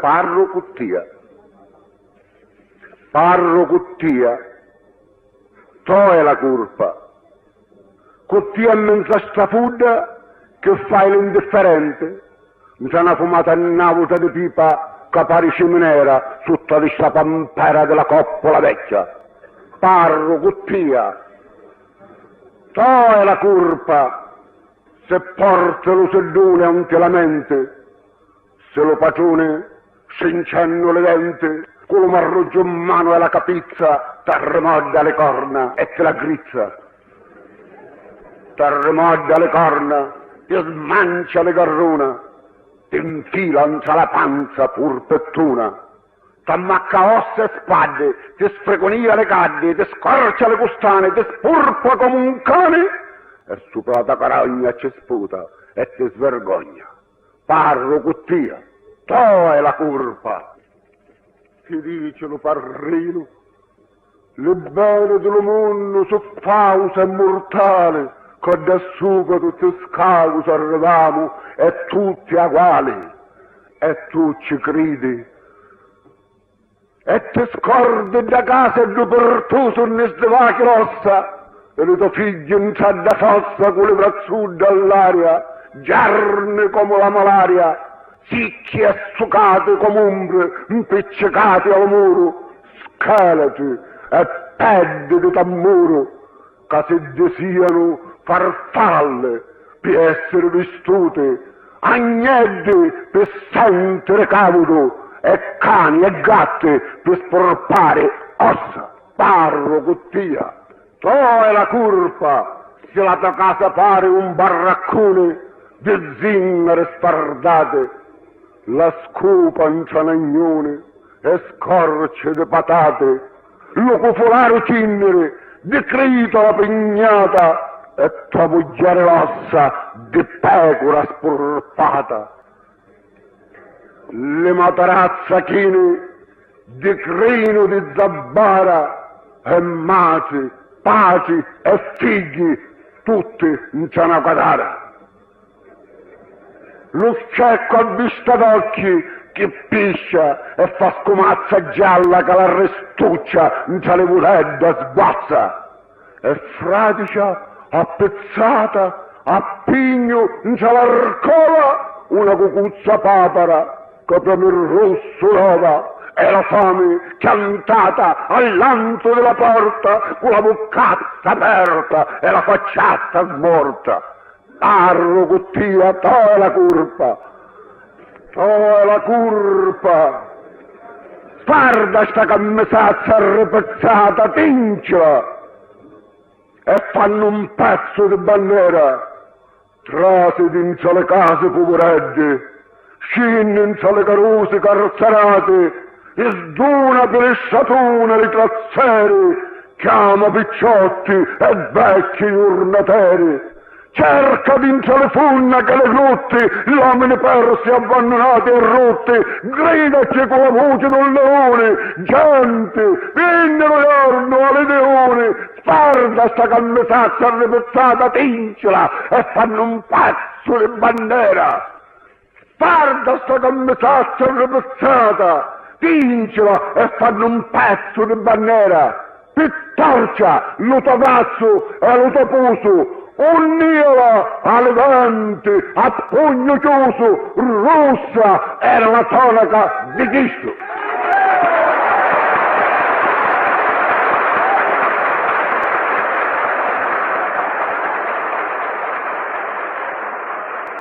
Parro Cuttia. Parro Cuttia, tu è la colpa. Cuttia mezza strafuda che fai l'indifferente. Mi sono fumata una volta di pipa che pare ciminera sotto di sta pampera della coppola vecchia. Parro Cuttia, tu è la colpa. Se porta lo sedone ante la mente, se lo padrone si incenno le denti, con lo marruggio in mano e la capizza, t'arremodda le corna e te la grizza. T'arremodda le corna, ti smancia le garruna, ti infila intra la panza pur pettuna, t'ammacca ossa e spade, ti sfregonia le cadde, ti scorcia le costane, ti spurpa come un cane, e sopra la carogna ci sputa e ti svergogna. Parro Cuttia, tu è la colpa. Ti dice lo parrino, le bene dello mondo su pausa e mortale, che da suga tutti scausi arriviamo e tutti uguali, e tu ci credi, e ti scordi da casa e per tu sono svacchi rossa, e le tue figlie entrano da fossa con le brazzute all'aria, giarne come la malaria, sicchi e succate come ombre, impiccicate al muro, scheletri e pedde di tammuro, che si desiano farfalle per essere vestute, agnelli per sentire caudo, e cani e gatte per sporpare ossa. Parro Cuttia, tu è la colpa se la tua casa pare un baraccone di zingare spardate, la scopa in cianagnone e scorce di patate, lo cufolare cinnere di crito la pignata e trabugliare l'ossa di pecora spurpata, le matarazza chine di crino di zabbara e mati, paci e figli tutti in cianacadara. Lo scecco a vista d'occhi che piscia e fa scumazza gialla che la restuccia in le vuledda sguazza, e fradicia appezzata a pigno in l'arcola una cucuzza papara che per il rosso lova, e la fame chiantata all'anzo della porta con la boccazza aperta e la facciata smorta. Parro Cuttia, tu è la colpa, tu è la colpa. Sparda sta camisazza arrepezzata, tinciola, e fanno un pezzo di bandiera, trasi dentro le case poveredde, scinni dentro le carrozze carrozzerate, e sduna per le sciatune le trazzeri, chiama picciotti e vecchi giornateri, cerca dentro le funne che le grotte, l'uomini persi, abbandonati e rotti, gridaci con la voce del leone, gente, vinnero giorno alle leone, sparda sta camisazza arrepezzata, tincela e fanno un pezzo di bandiera. Sparda sta camisazza arrepezzata, tincela e fanno un pezzo di bandiera. Pittorcia lo tuo cazzo e lo tuo puso, un'iola alle denti, a pugno chiuso, rossa era la tonaca di Cristo.